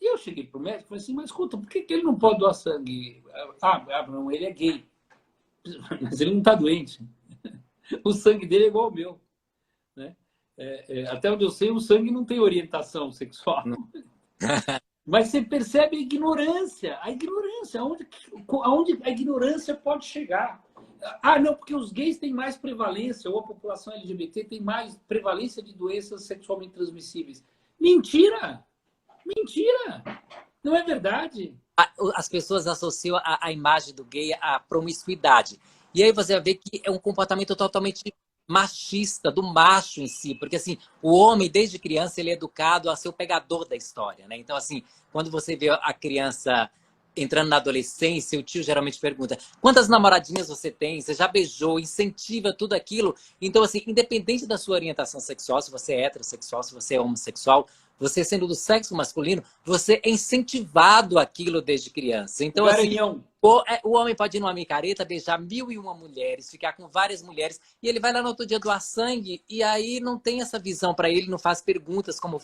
E eu cheguei para o médico e falei assim, mas escuta, por que ele não pode doar sangue? Não, ele é gay. Mas ele não está doente. O sangue dele é igual ao meu. Né? Até onde eu sei, o sangue não tem orientação sexual. Mas você percebe a ignorância. Aonde a ignorância pode chegar. Não, porque os gays têm mais prevalência, ou a população LGBT tem mais prevalência de doenças sexualmente transmissíveis. Mentira! Mentira! Não é verdade. As pessoas associam a imagem do gay à promiscuidade. E aí você vai ver que é um comportamento totalmente machista, do macho em si. Porque, assim, o homem, desde criança, ele é educado a ser o pegador da história, né? Então, assim, quando você vê a criança entrando na adolescência, o tio geralmente pergunta: quantas namoradinhas você tem? Você já beijou? Incentiva tudo aquilo. Então, assim, independente da sua orientação sexual, se você é heterossexual, se você é homossexual, você sendo do sexo masculino, você é incentivado aquilo desde criança. Então, assim, o homem pode ir numa micareta, beijar 1001 mulheres, ficar com várias mulheres, e ele vai lá no outro dia doar sangue, e aí não tem essa visão para ele, não faz perguntas como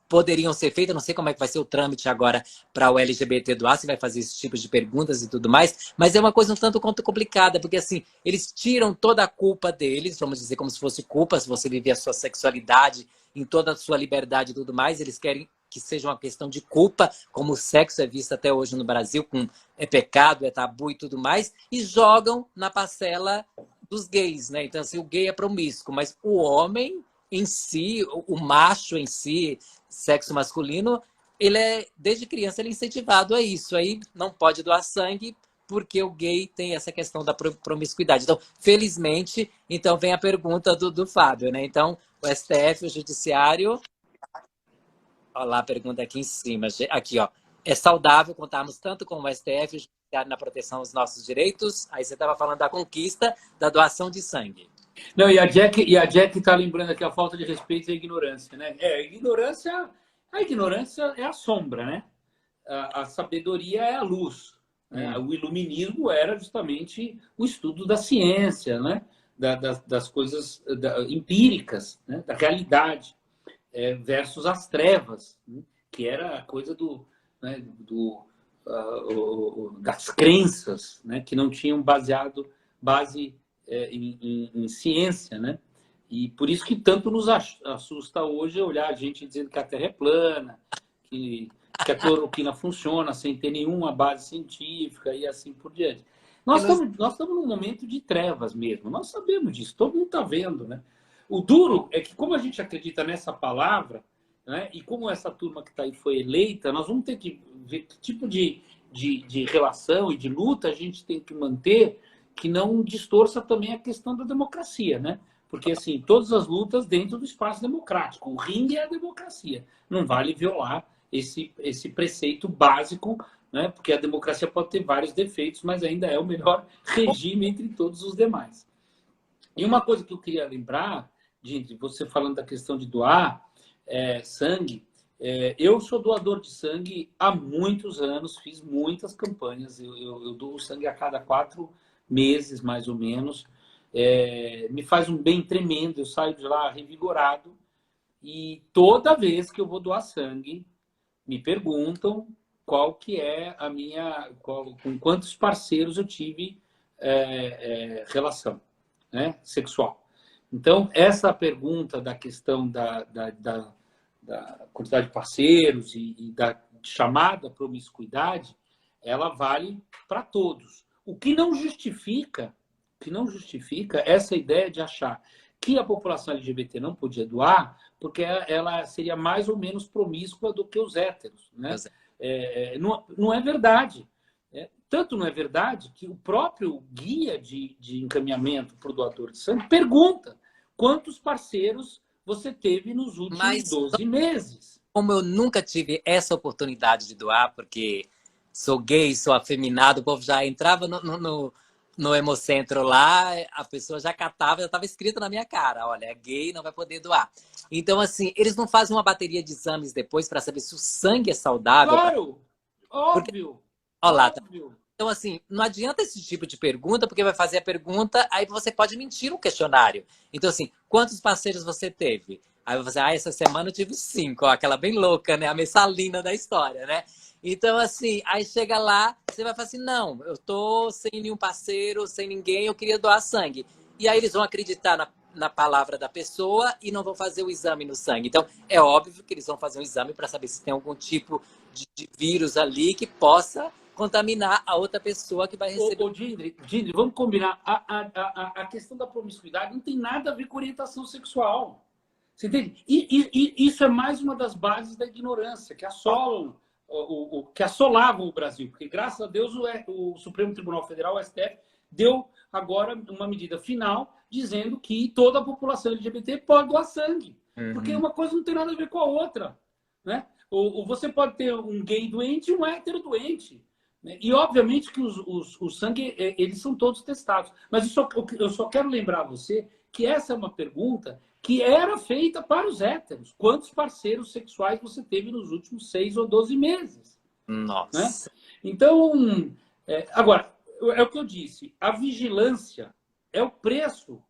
poderiam ser feitas. Não sei como é que vai ser o trâmite agora para o LGBT doar, se vai fazer esse tipo de perguntas e tudo mais, mas é uma coisa um tanto quanto complicada, porque assim, eles tiram toda a culpa deles, vamos dizer como se fosse culpa, se você viver a sua sexualidade em toda a sua liberdade e tudo mais, eles querem que seja uma questão de culpa, como o sexo é visto até hoje no Brasil, com é pecado, é tabu e tudo mais, e jogam na parcela dos gays, né? Então, assim, o gay é promíscuo, mas o homem em si, o macho em si, sexo masculino, ele é, desde criança, ele é incentivado a isso. Aí não pode doar sangue porque o gay tem essa questão da promiscuidade. Então, felizmente, então vem a pergunta do Fábio, né? Então, o STF, o Judiciário... Olha lá a pergunta aqui em cima. Aqui, ó. É saudável contarmos tanto com o STF e o Judiciário na proteção dos nossos direitos? Aí você estava falando da conquista da doação de sangue. Não, e a Jack está lembrando aqui a falta de respeito e a ignorância, né? A ignorância é a sombra, né? A sabedoria é a luz. Né? O iluminismo era justamente o estudo da ciência, né? Das coisas empíricas, né? Da realidade, versus as trevas, né? Que era a coisa né? Das crenças, né? Que não tinham base em ciência, né? E por isso que tanto nos assusta hoje olhar a gente dizendo que a Terra é plana, que a cloroquina funciona sem ter nenhuma base científica e assim por diante. Nós estamos num momento de trevas mesmo, nós sabemos disso, todo mundo está vendo, né? O duro é que, como a gente acredita nessa palavra, né, e como essa turma que está aí foi eleita, nós vamos ter que ver que tipo de relação e de luta a gente tem que manter que não distorça também a questão da democracia, né? Porque, assim, todas as lutas dentro do espaço democrático. O ringue é a democracia. Não vale violar esse preceito básico, né? Porque a democracia pode ter vários defeitos, mas ainda é o melhor regime entre todos os demais. E uma coisa que eu queria lembrar, gente, você falando da questão de doar sangue, eu sou doador de sangue há muitos anos, fiz muitas campanhas, eu dou sangue a cada 4 meses, mais ou menos. Me faz um bem tremendo, eu saio de lá revigorado. E toda vez que eu vou doar sangue, me perguntam qual que é a minha... com quantos parceiros eu tive relação, né, sexual. Então, essa pergunta da questão da quantidade de parceiros e da chamada promiscuidade, ela vale para todos. O que não justifica essa ideia de achar que a população LGBT não podia doar porque ela seria mais ou menos promíscua do que os héteros, né? Não é verdade. Tanto não é verdade que o próprio guia de encaminhamento para o doador de sangue pergunta quantos parceiros você teve nos últimos 12 meses. Como eu nunca tive essa oportunidade de doar, porque sou gay, sou afeminado, o povo já entrava no Hemocentro lá, a pessoa já catava, já estava escrito na minha cara: olha, é gay, não vai poder doar. Então, assim, eles não fazem uma bateria de exames depois para saber se o sangue é saudável? Claro! Óbvio! Olha lá, tá? Então, assim, não adianta esse tipo de pergunta, porque vai fazer a pergunta, aí você pode mentir no questionário. Então, assim, quantos parceiros você teve? Aí você, essa semana eu tive 5, ó, aquela bem louca, né? A Messalina da história, né? Então, assim, aí chega lá, você vai falar assim: não, eu tô sem nenhum parceiro, sem ninguém, eu queria doar sangue. E aí eles vão acreditar na palavra da pessoa e não vão fazer o exame no sangue. Então, é óbvio que eles vão fazer um exame para saber se tem algum tipo de vírus ali que possa contaminar a outra pessoa que vai receber. Dindri, vamos combinar. A questão da promiscuidade não tem nada a ver com orientação sexual. Você entende? E isso é mais uma das bases da ignorância que assolavam o Brasil. Porque, graças a Deus, o Supremo Tribunal Federal, o STF, deu agora uma medida final dizendo que toda a população LGBT pode doar sangue. Porque uma coisa não tem nada a ver com a outra. Né? Ou você pode ter um gay doente e um hétero doente. Né? E, obviamente, que os sangue, eles são todos testados. Mas eu só quero lembrar a você que essa é uma pergunta que era feita para os héteros. Quantos parceiros sexuais você teve nos últimos 6 ou 12 meses? Né? Nossa. Então, agora, é o que eu disse. A vigilância é o preço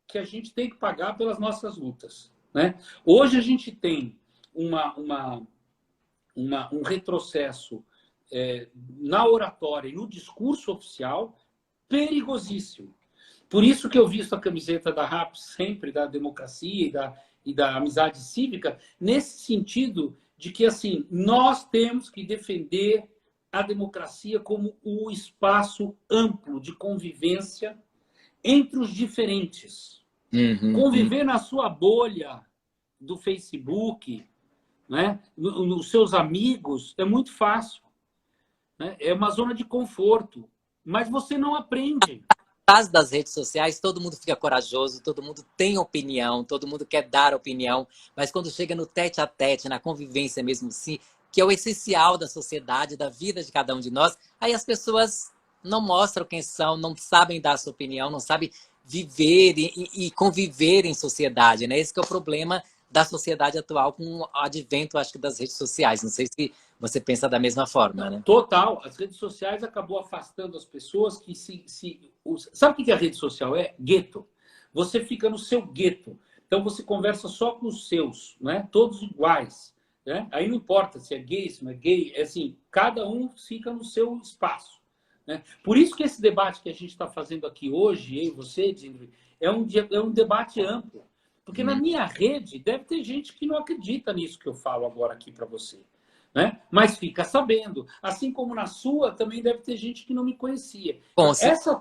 que a gente tem que pagar pelas nossas lutas. Né? Hoje a gente tem um retrocesso na oratória e no discurso oficial perigosíssimo. Por isso que eu visto a camiseta da RAP sempre, da democracia e da amizade cívica, nesse sentido de que assim nós temos que defender a democracia como o espaço amplo de convivência entre os diferentes. Conviver na sua bolha do Facebook, né? Nos seus amigos, é muito fácil. Né? É uma zona de conforto. Mas você não aprende. Atrás das redes sociais, todo mundo fica corajoso, todo mundo tem opinião, todo mundo quer dar opinião, mas quando chega no tete-a-tete, na convivência mesmo assim, que é o essencial da sociedade, da vida de cada um de nós, aí as pessoas não mostram quem são, não sabem dar a sua opinião, não sabem viver e conviver em sociedade, né? Esse que é o problema da sociedade atual com o advento, acho que, das redes sociais. Não sei se você pensa da mesma forma, né? Total. As redes sociais acabou afastando as pessoas que Sabe o que a rede social é? Gueto. Você fica no seu gueto. Então você conversa só com os seus, né? Todos iguais. Né? Aí não importa se é gay, se não é gay. É assim, cada um fica no seu espaço. Né? Por isso que esse debate que a gente está fazendo aqui hoje, eu e você, Dindri, é um debate amplo. Porque na minha rede deve ter gente que não acredita nisso que eu falo agora aqui para você. Né? Mas fica sabendo. Assim como na sua, também deve ter gente que não me conhecia. Então, essa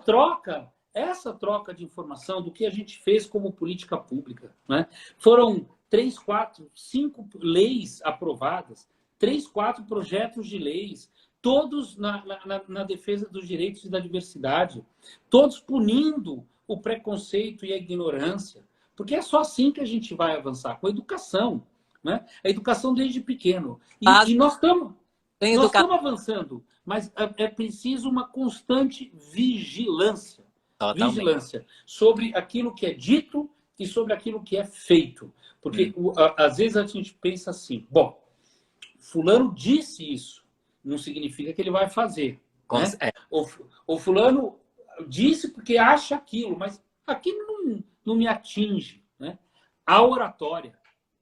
troca de informação do que a gente fez como política pública. Né? Foram 3, 4, 5 leis aprovadas, 3, 4 projetos de leis, todos na defesa dos direitos e da diversidade, todos punindo o preconceito e a ignorância. Porque é só assim que a gente vai avançar, com a educação. Né? A educação desde pequeno. E nós estamos avançando, mas é preciso uma constante vigilância. Totalmente. Vigilância sobre aquilo que é dito e sobre aquilo que é feito. Porque às vezes a gente pensa assim, bom, fulano disse isso, não significa que ele vai fazer. Né? O fulano disse porque acha aquilo, mas aquilo não me atinge. Né? A oratória,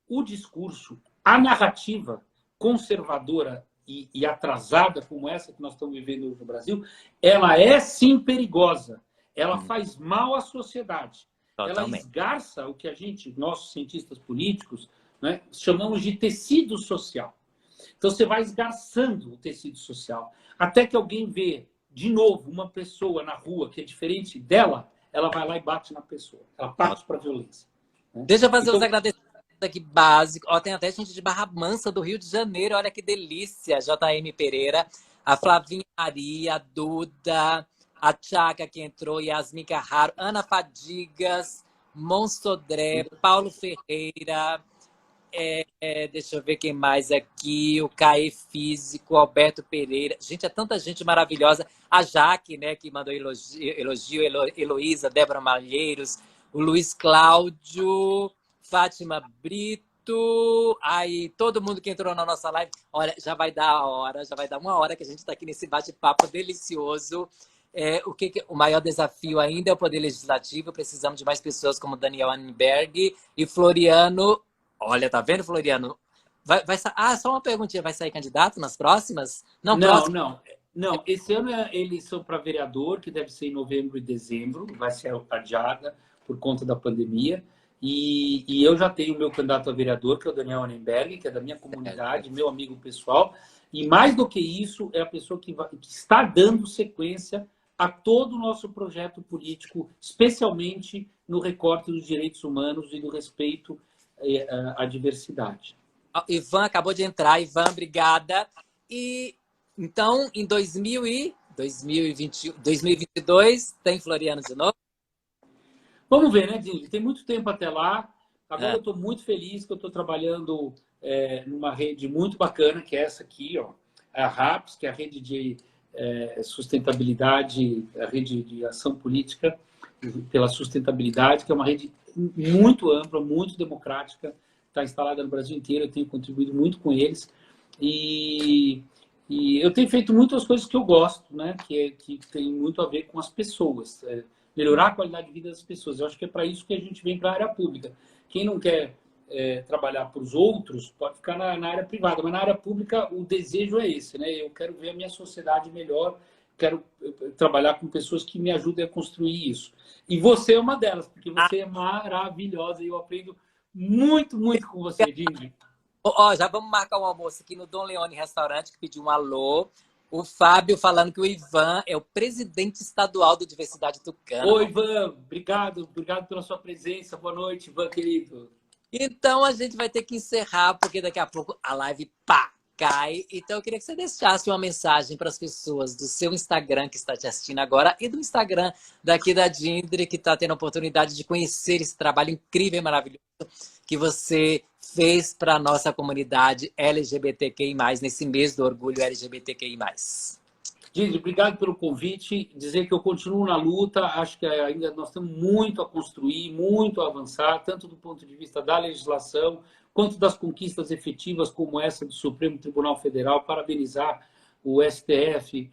o discurso, a narrativa conservadora e atrasada como essa que nós estamos vivendo hoje no Brasil, ela é sim perigosa. Ela faz mal à sociedade. Totalmente. Ela esgarça o que nós cientistas políticos, né, chamamos de tecido social. Então você vai esgarçando o tecido social. Até que alguém vê, de novo, uma pessoa na rua que é diferente dela, ela vai lá e bate na pessoa. Ela parte para a violência. Né? Deixa eu fazer os agradecimentos aqui básico. Ó, tem até gente de Barra Mansa, do Rio de Janeiro. Olha que delícia. JM Pereira, a Flavinha Maria, a Duda, a Tchaca que entrou, Yasmin Carraro, Ana Fadigas, Monsodré, Paulo Ferreira, deixa eu ver quem mais aqui, o Caê Físico, Alberto Pereira. Gente, é tanta gente maravilhosa. A Jaque, né, que mandou elogio, Heloísa, Débora Malheiros, o Luiz Cláudio, Fátima Brito, aí todo mundo que entrou na nossa live. Olha, já vai dar a hora, já vai dar 1 hora que a gente está aqui nesse bate-papo delicioso. O maior desafio ainda é o Poder Legislativo. Precisamos de mais pessoas como Daniel Annenberg e Floriano. Olha, tá vendo, Floriano? Só uma perguntinha. Vai sair candidato nas próximas? Não. Esse ano é eleição para vereador, que deve ser em novembro e dezembro. Vai ser adiada por conta da pandemia. E eu já tenho o meu candidato a vereador, que é o Daniel Annenberg, que é da minha comunidade, meu amigo pessoal. E mais do que isso, é a pessoa que está dando sequência a todo o nosso projeto político, especialmente no recorte dos direitos humanos e do respeito à diversidade. Ivan acabou de entrar. Ivan, obrigada. E então, em 2022, tem Floriano de novo? Vamos ver, né, Dinho? Tem muito tempo até lá. Agora eu estou muito feliz que eu estou trabalhando numa rede muito bacana, que é essa aqui, ó, a RAPS, que é a rede de sustentabilidade, a rede de ação política pela sustentabilidade, que é uma rede muito ampla, muito democrática, está instalada no Brasil inteiro, eu tenho contribuído muito com eles. E eu tenho feito muitas coisas que eu gosto, né? Que tem muito a ver com as pessoas, melhorar a qualidade de vida das pessoas. Eu acho que é para isso que a gente vem para a área pública. Quem não quer trabalhar para os outros pode ficar na área privada, mas na área pública o desejo é esse, né? Eu quero ver a minha sociedade melhor, quero trabalhar com pessoas que me ajudem a construir isso. E você é uma delas, porque você é maravilhosa e eu aprendo muito, muito com você, Dindri. Ó, já vamos marcar um almoço aqui no Dom Leone Restaurante, que pediu um alô. O Fábio falando que o Ivan é o presidente estadual do Diversidade Tucana. Oi, Ivan. Obrigado pela sua presença. Boa noite, Ivan, querido. Então a gente vai ter que encerrar, porque daqui a pouco a live cai. Então eu queria que você deixasse uma mensagem para as pessoas do seu Instagram que está te assistindo agora e do Instagram daqui da Dindri, que está tendo a oportunidade de conhecer esse trabalho incrível e maravilhoso que você fez para a nossa comunidade LGBTQI+, nesse mês do orgulho LGBTQI+. Dindri, obrigado pelo convite. Dizer que eu continuo na luta. Acho que ainda nós temos muito a construir, muito a avançar, tanto do ponto de vista da legislação, quanto das conquistas efetivas como essa do Supremo Tribunal Federal. Parabenizar o STF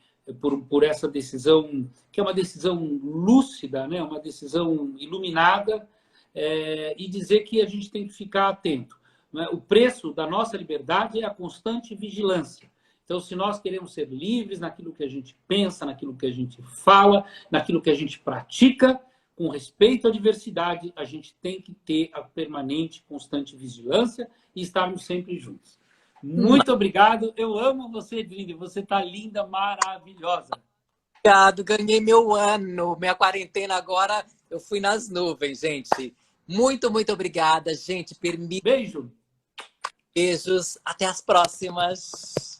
por essa decisão, que é uma decisão lúcida, né? Uma decisão iluminada, e dizer que a gente tem que ficar atento. Né? O preço da nossa liberdade é a constante vigilância. Então, se nós queremos ser livres naquilo que a gente pensa, naquilo que a gente fala, naquilo que a gente pratica, com respeito à diversidade, a gente tem que ter a permanente, constante vigilância e estarmos sempre juntos. Muito obrigado. Eu amo você, Dindri. Você está linda, maravilhosa. Obrigado. Ganhei meu ano. Minha quarentena agora, eu fui nas nuvens, gente. Muito, muito obrigada, gente. Beijo. Beijos. Até as próximas.